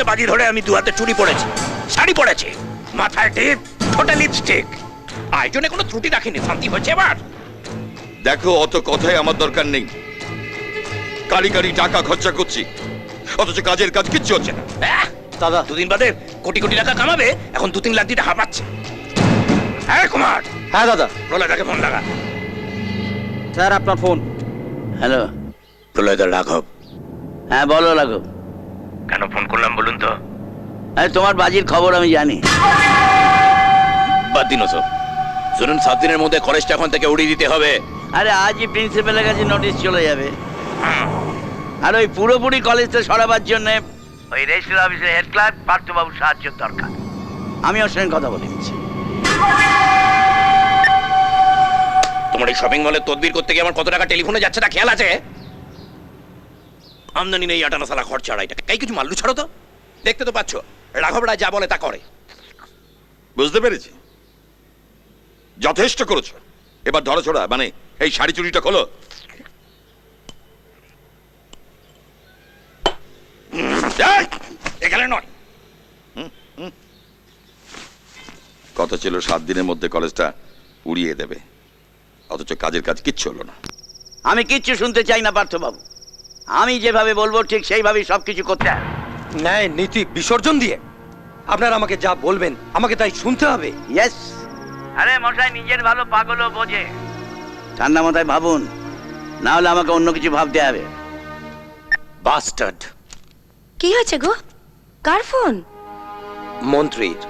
সঙ্গে বাজি ধরে আমি দু হাতে চুড়ি পড়েছি, শাড়ি পড়েছি, মাথায় টিপ, ঠোঁটে লিপস্টিক, আয়োজনে কোনো ত্রুটি রাখিনি। শান্তি হয়েছে এবার? দেখো, অত কথাই আমার দরকার নেই। কারি কারি টাকা খরচা করছি, অথচ কাজের কাজ কিচ্ছু হচ্ছে না। দাদা, দুদিন বাদে কোটি কোটি টাকা কামাবে, এখন 2-3 লাখ দিতে হাঁপাচ্ছে। হ্যাঁ কুমার। হ্যাঁ দাদা। প্রলয়দাকে ফোন লাগা। স্যার আপনার ফোন। হ্যালো। প্রলয়দা, রাঘব। হ্যাঁ বলো রাঘব। কেন ফোন করলাম বলুন তো? আরে তোমার বাজির খবর আমি জানি। বাদ দিন ওসব। শুনুন, 7 দিনের মধ্যে কলেজটা এখন থেকে উড়িয়ে দিতে হবে। আরে আজই প্রিন্সিপালের কাছে নোটিশ চলে যাবে। আর ওই পুরোপুরি কলেজটা সরাবার জন্য ওই রেজিস্ট্রার অফিসের হেড ক্লার্ক পার্থবাবুর সাহায্য দরকার। আমি ওর সঙ্গে কথা বলে নিচ্ছি। তোমার এই শপিং মলে তদবির করতে গিয়ে আমার কত টাকা টেলিফোনে যাচ্ছে তা খেয়াল আছে? আমদানি নেই, 58 সালা খরচা 2.5 টাকা। কাই কিছু মাল্লু ছাড়ো তো। দেখতে তো পাচ্ছ রাঘব রায় যা বলে তা করে। বুঝতে পেরেছি, যথেষ্ট করেছো। এবার ধরো ছোড়া, মানে এই শাড়ি চুড়িটা খোলো। এখানে নয়। কথা ছিল 7 দিনের মধ্যে কলেজটা উড়িয়ে দেবে, অথচ কাজের কাজ কিচ্ছু হলো না। আমি কিচ্ছু শুনতে চাই না পার্থবাবু। আমি যেভাবে বলবো ঠিক সেইভাবেই সবকিছু করতে হবে। ন্যায় নীতি বিসর্জন দিয়ে আপনারা আমাকে যা বলবেন আমাকে তাই শুনতে হবে। ইয়েস। আরে মশাই নিজের ভালো পাগলও বোঝে। ঠান্ডা মাথায় ভাবুন, না হলে আমাকে অন্য কিছু ভাবতে হবে। বাস্টার্ড। কি হয়েছে গো? কার ফোন? মন্ত্রীর।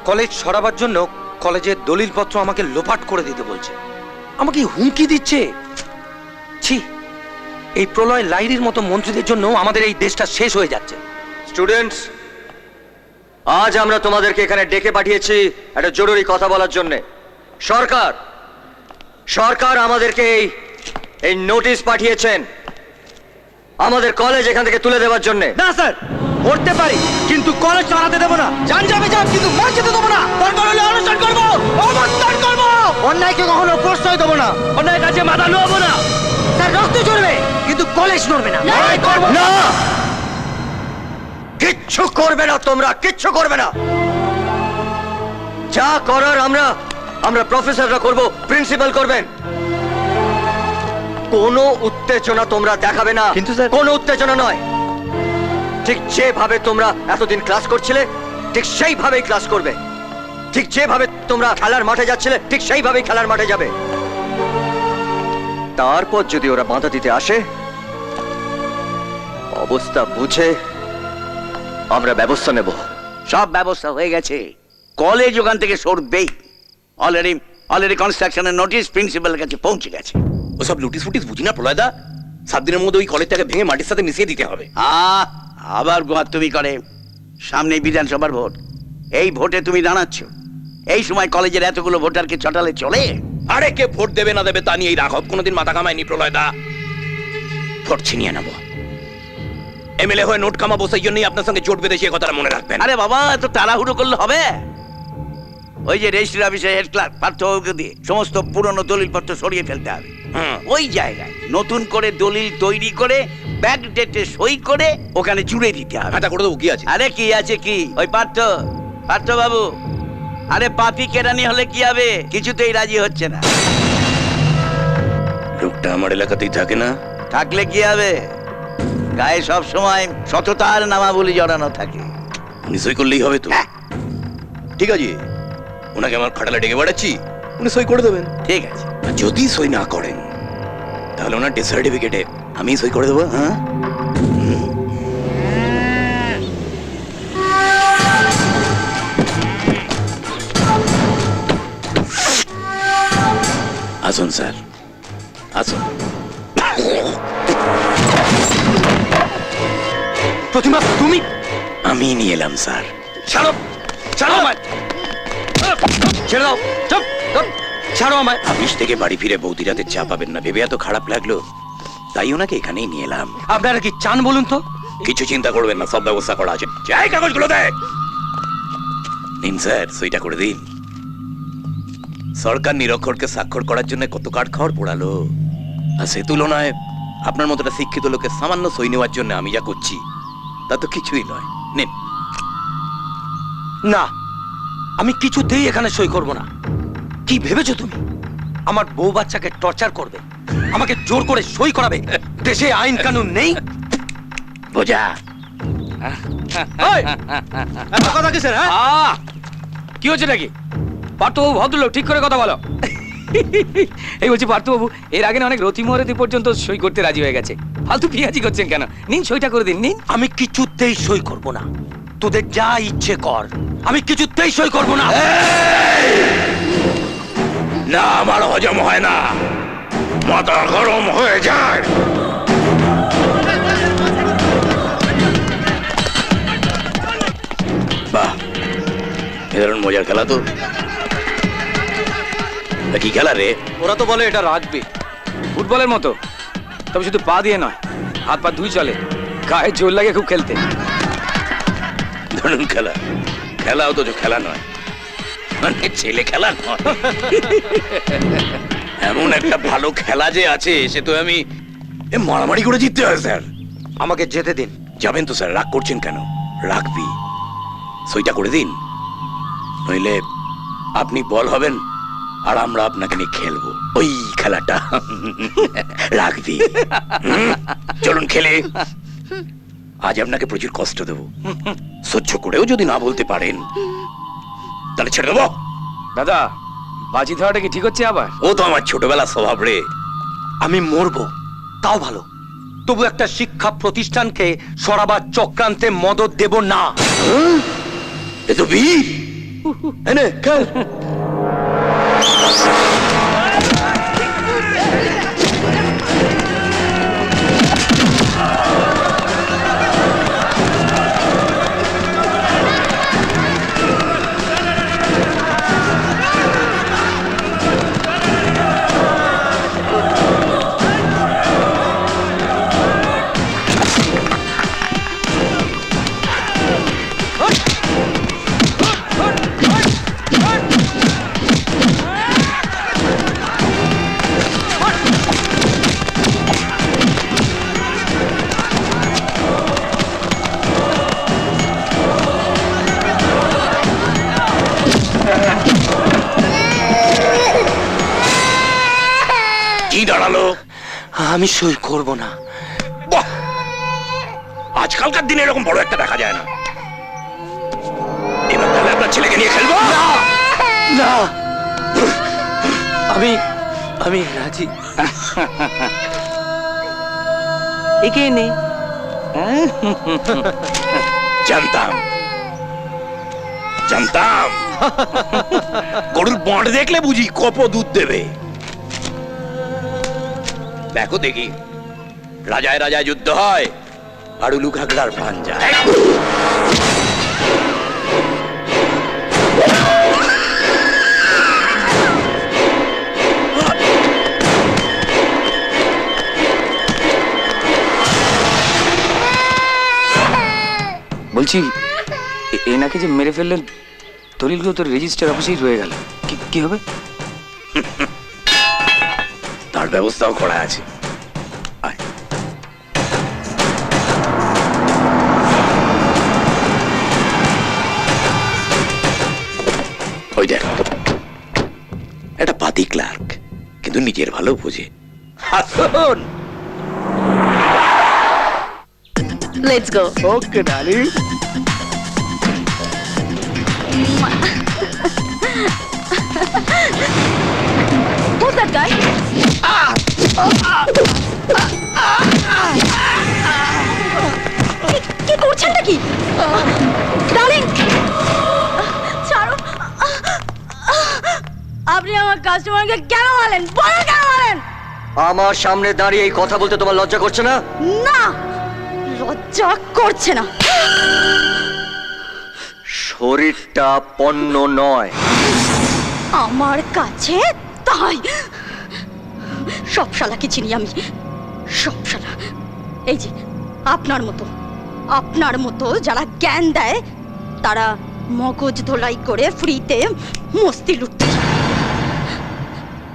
কলেজ সরাবার জন্য কলেজের দলিলপত্র আমাকে লোপাট করে দিতে বলছে, আমাকে হুমকি দিচ্ছে। ছি, এই প্রলয় লাইরির মতো মন্ত্রীদের জন্য আমাদের এই দেশটা শেষ হয়ে যাচ্ছে। স্টুডেন্টস, আজ আমরা তোমাদেরকে এখানে ডেকে পাঠিয়েছি একটা জরুরি কথা বলার জন্য। সরকার আমাদেরকে এই নোটিশ পাঠিয়েছেন আমাদের কলেজ এখান থেকে তুলে দেওয়ার জন্য। না স্যার, পড়তে পারি কিন্তু কলেজ চালাতে দেবো না। জান যাবে যান, কিন্তু মর যেতে দেবো না। দরকার হলে অনুষ্ঠান করবো, অবস্থান করবো। অন্যায়কে কখনো প্রশ্রয় দেবো না, অন্যায় কাছে মাথা নোয়াবো না। স্যার, রক্ত ঝরবে কিন্তু কলেজ নড়বে না। না, কিচ্ছু করবে না, তোমরা কিচ্ছু করবে না। যা করার আমরা প্রফেসররা করব, প্রিন্সিপাল করবেন। কোনো উত্তেজনা তোমরা দেখাবে না। কিন্তু স্যার, কোনো উত্তেজনা নয়। ঠিক যেভাবে তোমরা এতদিন ক্লাস করছিলে ঠিক সেইভাবেই ক্লাস করবে। ঠিক যেভাবে তোমরা খেলার মাঠে যাচ্ছিলে ঠিক সেইভাবেই খেলার মাঠে যাবে। তারপর যদি ওরা বাধা দিতে আসে, অবস্থা বুঝে আমরা ব্যবস্থা নেব। সব ব্যবস্থা হয়ে গেছে, কলেজ ওখান থেকে সরবেই। অলরেডি কনস্ট্রাকশনের নোটিশ প্রিন্সিপালের কাছে পৌঁছে গেছে। ওসব লুটিস ফুটিস বুঝি না প্রলয়দা। 7 দিনের মধ্যে ওই কলেজটাকে ভেঙে মাটির সাথে মিশিয়ে দিতে হবে। আবার গোয়া তুমি করে। সামনে বিধানসভার ভোট, এই ভোটে তুমি দাঁড়াচ্ছ। এই সময় কলেজের এতগুলো ভোটারকে চটালে চলে? আরে কে ভোট দেবে না দেবে তা নিয়ে এই রাঘব কোনোদিন মাথা কামায়নি প্রলয়দা। ভোট ছিনিয়ে নেবো, এমএলএ হয়ে নোট কামাবো, সেই জন্যই আপনার সঙ্গে জোট বেঁধেছি, কথাটা মনে রাখবেন। আরে বাবা, এত তাড়াহুড়ো করলে হবে? ওই যে রেজিস্ট্রি অফিসের হেড ক্লার্ক পার্থবাবুকে দিয়ে সমস্ত পুরনো দলিলপত্র সরিয়ে ফেলতে হবে। ওই জায়গায় নতুন করে দলিল তৈরি করে ব্যাক ডেটে সই করে ওখানে জুড়ে দিতে হবে। এটা করে দেবো, কি আছে? আরে কি আছে কি, ওই পার্থ বাবু, আরে পাপি কেরানি হলে কি হবে? কিছুতেই রাজি হচ্ছে না। লোকটা আমার এলাকাতেই থাকে না? থাকলে কি হবে? গায়ে সব সময় সততার নামাবলী জড়ানো থাকে। উনি সই করলেই হবে তো? ঠিক আছে, ওনাকে আমার খাটালে ডেকে বেড়াচ্ছি, উনি সই করে দেবেন। ঠিক আছে। যদি সই না করেন তাহলে ওনার ডেথ সার্টিফিকেটে আমি সই করে দেবো। হ্যাঁ, আসুন স্যার, আসুন। প্রতিমা, তুমি? আমি নিয়ে এলাম স্যার। ছাড়ো, ছাড়ো আমায়, ছেড়ে দাও। চুপ, ছাড়ো আমায়। অফিস থেকে বাড়ি ফিরে বৌদি রাতে চা পাবেন না ভেবে এত খারাপ লাগলো, তাই ওনাকে এখানেই নিয়ে এলাম। আপনারা কি চান বলুন তো? কিছু চিন্তা করবেন না, সব ব্যবস্থা করা আছে। যাই কাগজগুলো দেয় নিন স্যার, সইটা করে দিন। সরকার নিরক্ষরকে স্বাক্ষর করার জন্য কত কাঠ খাওয়ার পোড়ালো, আর সে তুলনায় আপনার মতোটা শিক্ষিত লোকের সামান্য সই নেওয়ার জন্য আমি যা করছি তা তো কিছুই নয়। নিন। না, আমি কিছুতেই এখানে সই করব না। কি ভেবেছো তুমি আমার বউ বাচ্চাকে টর্চার করবে, আমাকে জোর করে সই করাবে? দেশে আইন কানুন নেই? বোঝা কথা কি স্যার? কি হচ্ছে নাকি? পার্থবাবু ভদ্রলোক, ঠিক করে কথা বলো। এই বলছি পার্থবাবু, এর আগে না অনেক রতি মহারতি পর্যন্ত সই করতে রাজি হয়ে গেছে। ফালতু পিয়াজি করছেন কেন? নিন, সইটা করে দিন, নিন। আমি কিছুতেই সই করব না। তোদের যা ইচ্ছে কর, আমি কিছুতেই সই করব না। না, আমার হজম হয় না, মাথা গরম হয়ে যায়। বাহ, এ ধরুন মজার খেলা তো। তা কি খেলা রে? ওরা তো বলে এটা রাগবি। ফুটবলের মতো, তবে শুধু পা দিয়ে নয়, হাত পা দুই চলে, গায়ে জোর লাগে খুব খেলতে। ধরুন খেলা, খেলা অথচ খেলা নয়, মানে ছেলে খেলা নয়। এমন একটা ভালো খেলা যে আছে, সে তো আমি মারামারি করে জিততে হয় স্যার। আমাকে যেতে দিন। যাবেন তো স্যার, রাগ করছেন কেন? রাখবি, সইটা করে দিন, নইলে আপনি বল হবেন আর আমরা আপনাকে নিয়ে খেলবো ওই খেলাটা। রাখবি। চলুন খেলে। আজ আপনাকে প্রচুর কষ্ট দেব, সহ্য করেও যদি না বলতে পারেন তাহলে ছেড়ে দেবো। দাদা, বাজি ধরাটা কি ঠিক হচ্ছে আবার? ও তো আমার ছোটবেলার স্বভাব রে। আমি মরবো তাও ভালো, তবু একটা শিক্ষা প্রতিষ্ঠানকে সরাবার চক্রান্তে মদত দেব না। এ তো বীর। এনে খেল। কি দাঁড়ালো? আমি সই করব না। বাহ, আজকালকার দিনে এরকম বড় একটা দেখা যায় না। এবার তাহলে আপনার ছেলেকে নিয়ে খেলবো। না, আমি আমি রাজি। একে নে। জানতাম জানতাম, গরুর বঁট দেখলে বুঝি কপ দুধ দেবে। দেখো দেখি, রাজায় রাজায় যুদ্ধ হয় আর উলু ঘাগড়ার প্রাণ যায়। বলছি, এনাকে যে মেরে ফেললেন, দলিলগুলো তো রেজিস্টার অফিসেই রয়ে গেল, কি হবে? তার ব্যবস্থাও করা আছে। আয়। ওই দেখ, একটা পাতি ক্লার্ক, কিন্তু নিজের ভালো বোঝে। হাসুন। Let's go. Okay darling. Who's that guy? কি করছেনটা কি? ডার্লিং, ছাড়ো। আপনি আমার কাস্টমারকে কেন মারলেন? বলো কেন মারলেন? আমার সামনে দাঁড়িয়ে এই কথা বলতে তোমার লজ্জা করছে না? না, লজ্জা করছে না। শরীরটা পণ্য নয়। আমার কাছে তাই সব শালাকে চিনি আমি, সব শালা। এই যে আপনার মতো যারা জ্ঞান দেয়, তারা মগজ ধোলাই করে ফ্রিতে মস্তি লুটতে চায়।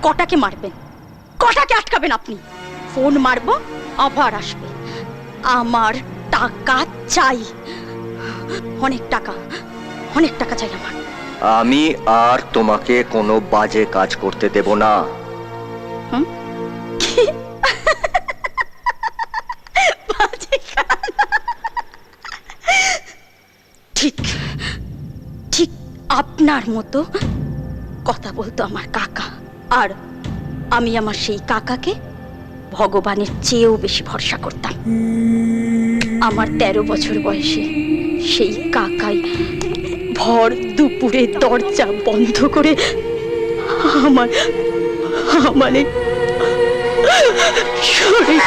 কটাকে মারবেন, কটাকে আটকাবেন আপনি? ফোন মারবো, আবার আসবে। আমার টাকা চাই। অনেক টাকা, অনেক টাকা চাই আমার। আমি আর তোমাকে কোনো বাজে কাজ করতে দেব না। হুম? কি? বাজে কাজ? ঠিক ঠিক আপনার মতো কথা বলতো আমার কাকা, আর আমি আমার সেই কাকাকে ভগবানের চেয়েও বেশি ভরসা করতাম। আমার 13 বছর বয়সে সেই কাকাই ভর দুপুরে দরজা বন্ধ করে আমার আমার এই শরীর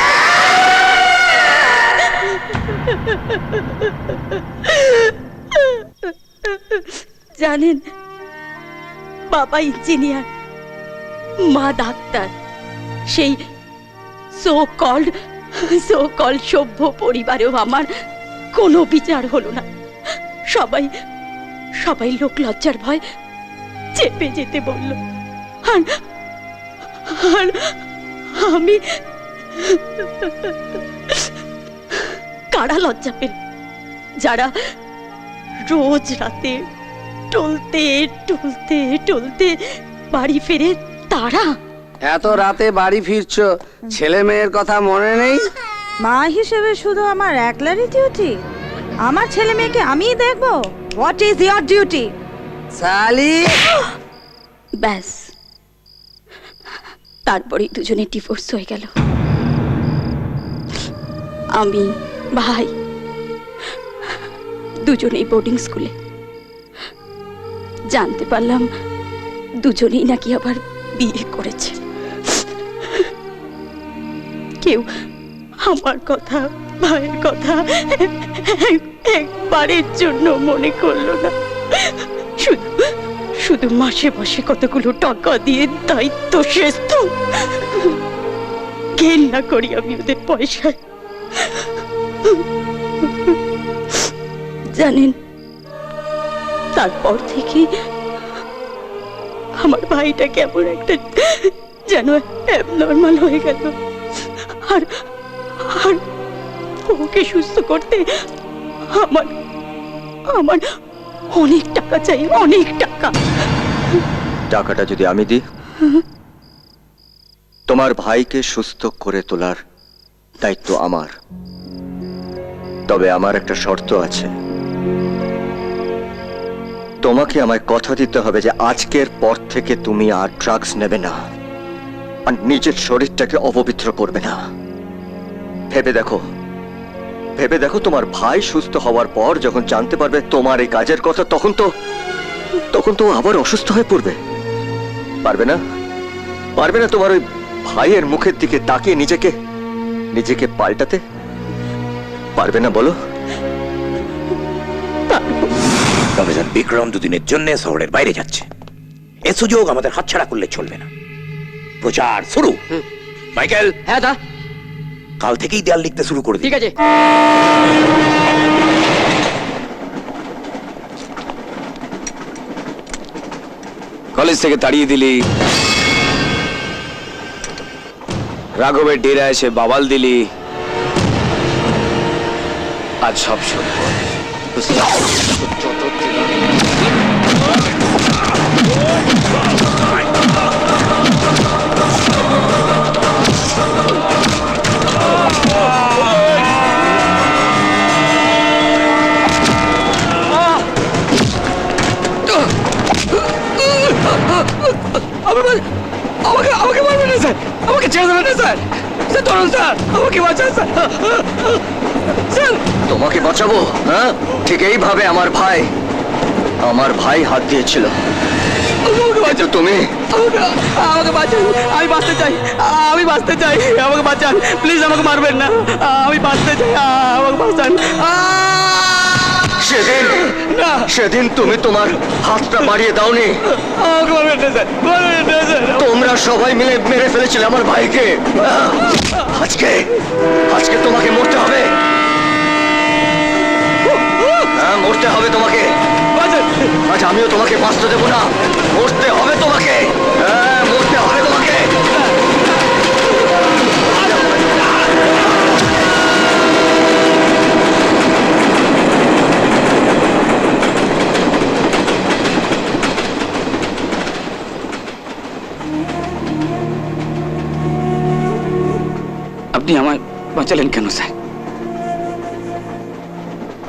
জানেন, বাবা ইঞ্জিনিয়ার, মা ডাক্তার। সেই সো কল্ড সভ্য পরিবারেও আমার কোনো বিচার হলো না। সবাই সবাই লোক লজ্জার ভয় চেপে যেতে বলল। আর আর আমি কারা লজ্জা পেল? যারা রোজ রাতে টলতে টলতে টলতে বাড়ি ফেরে তারা। এত রাতে বাড়ি ফিরছো, ছেলে মেয়ের কথা মনে নেই? মা হিসেবে শুধু আমার একলারই ডিউটি? আমার ছেলে মেয়েকে আমিই দেখবো? What is your duty? সালি, ব্যাস, তারপরে দুজনে ডিভোর্স হয়ে গেল। আমি ভাই দুজনেই বোর্ডিং স্কুলে। জানতে পারলাম দুজনেই নাকি আবার বিয়ে করেছে। কেউ আমার কথা, ভাইয়ের কথা একবারের জন্য মনে করলো না। শুধু শুধু মাসে মাসে কতগুলো টাকা দিয়ে দায়িত্ব শেষ তো ঘেন্না করি আমি ওদের পয়সায়। জানেন, তারপর থেকে আমার ভাইটা কেমন একটা যেন অ্যাবনর্মাল হয়ে গেল। আর আর ওকে সুস্থ করতে আমার আমার অনেক টাকা চাই, অনেক টাকা। টাকাটা যদি আমি দিই, তোমার ভাইকে সুস্থ করে তোলার দায়িত্ব আমার। তবে আমার একটা শর্ত আছে। তোমাকে আমায় কথা দিতে হবে যে আজকের পর থেকে তুমি আর ড্রাগস নেবে না, আর নিজের শরীরটাকে অপবিত্র করবে না। ভেবে দেখো, ভেবে দেখো, তোমার ভাই সুস্থ হওয়ার পর যখন জানতে পারবে তোমার এই কাজের কথা, তখন তো আবার অসুস্থ হয়ে পড়বে। পারবে না? পারবে না তোমার ওই ভাইয়ের মুখের দিকে তাকিয়ে নিজেকে পাল্টাতে? পারবে না বলো? তবে স্যার, বিক্রম দুদিনের জন্য শহরের বাইরে যাচ্ছে। এ সুযোগ আমাদের হাতছাড়া করলে চলবে না। প্রচার শুরু। মাইকেল, হ্যাঁ দা, কাল থেকেই দেয়াল লিখতে শুরু করে দিন। ঠিক আছে। কলেজ থেকে তাড়িয়ে দিলি, রাঘবের ডেরা এসে বাবাল দিলি, আজ সব শুনব। আমাকে মারবেন না স্যার, আমাকে ছেড়ে দেবেন না স্যার। স্যার ধরুন স্যার, আমাকে বাঁচান স্যার। স্যার, তোমাকে বাঁচাবো? হ্যাঁ, ঠিক এইভাবে আমার ভাই হাত দিয়েছিল। আমাকে তুমি আমাকে বাঁচান, আমি বাঁচতে চাই, আমি বাঁচতে চাই, আমাকে বাঁচান প্লিজ, আমাকে মারবেন না, আমি বাঁচতে চাই, আমাকে বাঁচান। সেদিন তুমি তোমার হাতটা বাড়িয়ে দাওনি। আমাকে মারবেন না স্যার, মারবেন না স্যার। তোমরা সবাই মিলে মেরে ফেলেছিলে আমার ভাইকে। আজকে তোমাকে মরতে হবে। হ্যাঁ, মরতে হবে তোমাকে। আজ আমিও তোমাকে বাঁচতে দেবো না, মরতে হবে তোমাকে। হ্যাঁ, মরতে হবে তোমাকে। আপনি আমায় বাঁচালেন কেন স্যার?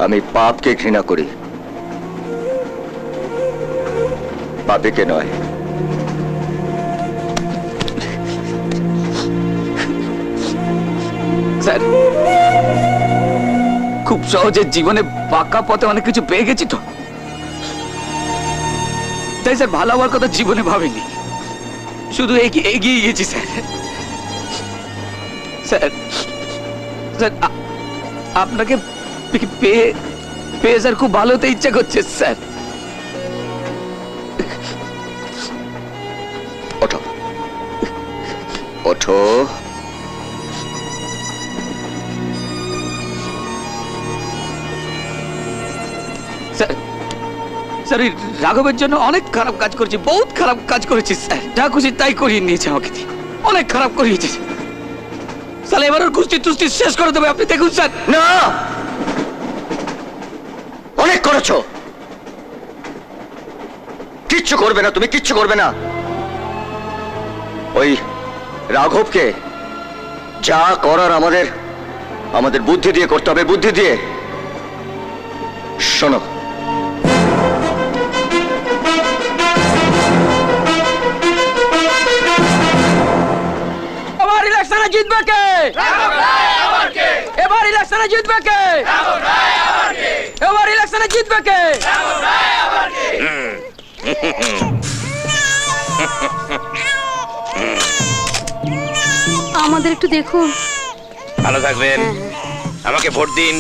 আমি পাপকে ঘৃণা করি, পাপীকে নয়। স্যার খুব সহজে জীবনে পাকা পথে অনেক কিছু পেয়ে গেছি তো, তাই স্যার ভালো হওয়ার কথা জীবনে ভাবিনি, শুধু এগিয়ে গেছি স্যার। স্যার স্যার আপনাকে পেয়ে পেয়ে স্যার খুব ভালো হতে ইচ্ছা করছে স্যার। ওঠো ওঠো। স্যার স্যার এই রাঘবের জন্য অনেক খারাপ কাজ করেছি, বহুত খারাপ কাজ করেছি স্যার। যা খুশি তাই করিয়ে নিয়েছে আমাকে দিয়ে, অনেক খারাপ করিয়েছে স্যার। এবার ওর কুস্তি তুস্তি শেষ করে দেবে, আপনি দেখুন স্যার। না, অনেক করেছো, কিচ্ছু করবে না, তুমি কিচ্ছু করবে না। ওই রাঘবকে যা করার আমাদের বুদ্ধি দিয়ে করতে হবে, বুদ্ধি দিয়ে। শোনো, এবার ইলেকশনে জিতবে কে? এবার ইলেকশনে জিতবে কে? এবার ইলেকশনে জিতবে কে? আমাদের একটু দেখুন। ভালো থাকবেন, আমাকে ভোট দিন।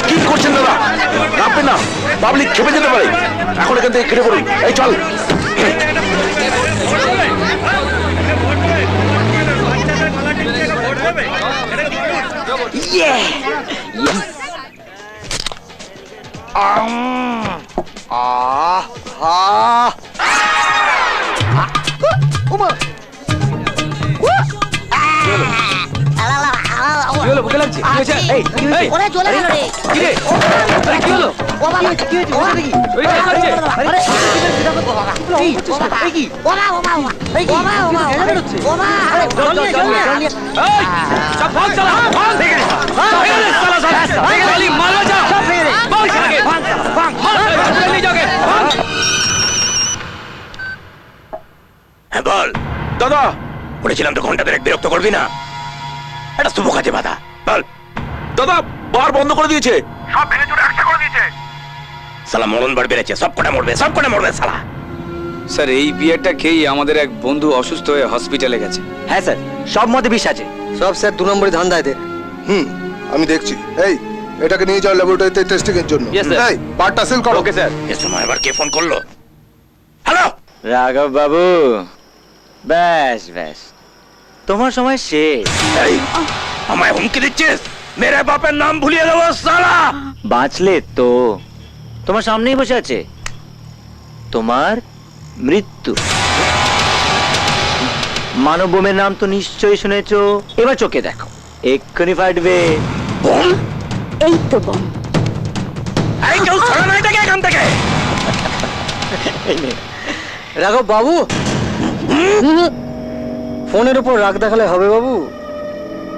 কি করছেন দাদা? নামবেন না, পাবলিক খেপে যেতে পারে। এখন এখান থেকে কেটে পড়ুন। এই চল। কি হলো, বুকে লাগছে? কি হয়েছে? এই, এই, ওরে চলে আরে, গেছে। কি রে? আরে, কি হলো? ও বাবা, কি হয়েছে? ও বাবা, শরীর খারাপ লাগছে? আরে, ও বাবা, এই, ও বাবা, ও বাবা, ও বাবা, ও বাবা, ও বাবা, ও বাবা, আরে, জল নিয়ে। এই, সব ভাগ শালা, ভাগ। সব ভেঙে দে, শালা, সব। খালি মারবা যা। ভাগ শালাকে। মার, শালাকে নিয়ে যাওগে। ভাগ। হ্যাঁ বল দাদা, বলেছিলাম তো ঘন্টা দেড়েক বিরক্ত করবি না, এটা শুভ কাজে বাধা। বল। দাদা বার বন্ধ করে দিয়েছে। সালা মরণ বার বেড়েছে, সব কটা মরবে, সব কটা মরবে সালা। স্যার এই বিয়ারটা খেয়েই আমাদের এক বন্ধু অসুস্থ হয়ে হসপিটালে গেছে। হ্যাঁ স্যার, সব মতে বিষ আছে। সব স্যার 2 নম্বরে ধান্দা এদের। আমি দেখছি। এই, এটাকে নিয়ে যাও ল্যাবরেটরিতে টেস্টিং এর জন্য। Yes, sir. এই, বারটা সিল করো। Okay sir. এ সময় আবার কে ফোন করলো? হ্যালো, রাঘব বাবু, ব্যাস ব্যাস, তোমার সময় শেষ। এই আমায় হুমকি দিচ্ছিস? মেরে বাপের নাম ভুলিয়ে দেবো সালা। বাঁচলে তো, তোমার সামনেই বসে আছে তোমার মৃত্যু। মানব বোমের নাম তো নিশ্চয়ই শুনেছো, এবার চোখে দেখো, এক্ষুনি ফাটবে। বোম? এই তো বম। এই কেউ ছড়া নাই থেকে এখান থেকে। রাঘব বাবু, ফোনের উপর রাগ দেখালে হবে বাবু?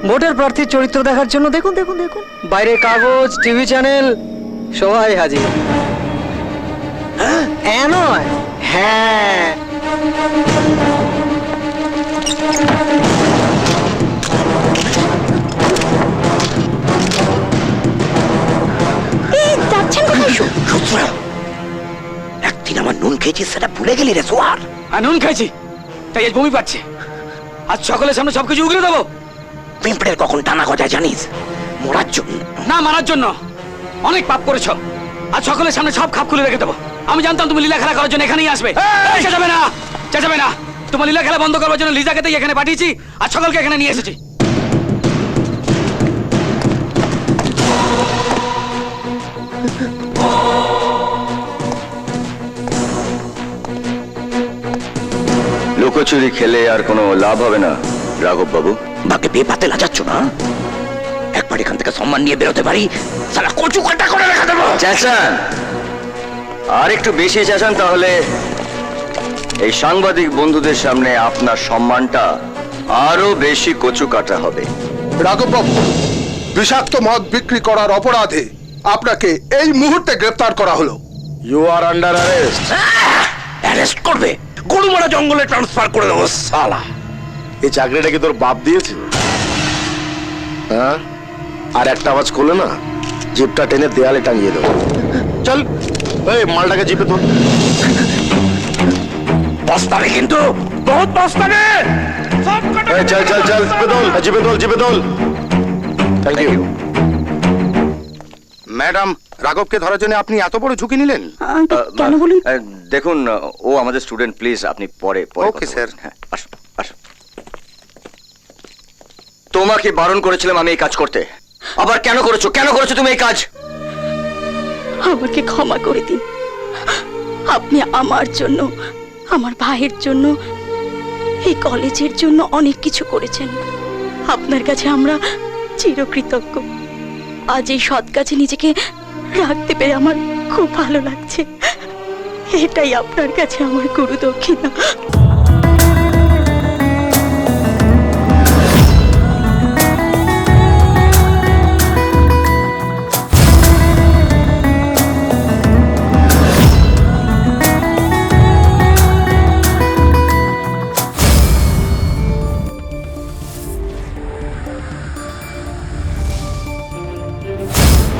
ভোটের প্রার্থীর চরিত্র দেখার জন্য দেখুন দেখুন দেখুন, বাইরে কাগজ, টিভি চ্যানেল সবাই হাজির। হ্যাঁ নয়, হ্যাঁ। এই যাচ্ছেন কোথায়? রুদ্র, একদিন আমার নুন খেয়েছিস সেটা ভুলে গেলি রে সোয়ার। আর নুন খাইছি তাই আজ বমি পাচ্ছে। আজ সকলের সামনে সবকিছু উগড়ে দেবো। পিঁপড়ের কখন টানা গজায় জানিস? মরার জন্য না, মারার জন্য। অনেক পাপ করেছো, আজ সকলের সামনে সব খাপ খুলে রেখে দেবো। আমি জানতাম তুমি লীলা খেলা করার জন্য এখানেই আসবে। এই, চেঁচাবে না, চেঁচাবে না। তোমার লীলা খেলা বন্ধ করার জন্য লিজাকে তাই এখানে পাঠিয়েছি, আর সকলকে এখানে নিয়ে এসেছি। লুকোচুরি খেলে আর কোনো লাভ হবে না রাঘব বাবু। বাকে বেপাতে লাজাচ্ছ না? একবার এখান থেকে সম্মান নিয়ে বেরোতে পারি, সালা কচু কাটা করে রেখে দেবো। চেঁচান, আর একটু বেশি চেঁচান তাহলে এই সাংবাদিক বন্ধুদের সামনে আপনার সম্মানটা আরো বেশি কচু কাটা হবে। রাঘব বাবু, বিষাক্ত মদ বিক্রি করার অপরাধে আপনাকে এই মুহূর্তে গ্রেফতার করা হলো। You are under arrest. Arrest করবে? গরুমারা জঙ্গলে ট্রান্সফার করে দেবো সালা। এই চাকরিটা কি তোর বাপ দিয়েছে? হ্যাঁ, আর একটা আওয়াজ করলে না জিপটা টেনে দেয়ালে টাঙিয়ে দেবো। চল, এই মালটাকে জিপে তোল। পস্তাবে কিন্তু, বহুত পস্তাবে। এই চল চল চল, জিপে তোল, জিপে তোল, জিপে তোল। Thank you. ম্যাডাম, রাঘবকে ধরার জন্য আপনি এত বড় ঝুঁকি নিলেন? কেন বলুন? দেখুন, ও আমাদের স্টুডেন্ট, প্লিজ আপনি পরে পরে ওকে, কথা স্যার। বলুন। হ্যাঁ, আসুন আসুন। তোমাকে বারণ করেছিলাম আমি এই কাজ করতে, আবার কেন করেছো? কেন করেছো তুমি এই কাজ? আমাকে ক্ষমা করে দিন। আপনি আমার জন্য, আমার ভাইয়ের জন্য, এই কলেজের জন্য অনেক কিছু করেছেন। আপনার কাছে আমরা চিরকৃতজ্ঞ। আজ এই সৎ কাজে নিজেকে রাখতে পেরে আমার খুব ভালো লাগছে। এটাই আপনার কাছে আমার গুরু দক্ষিণা।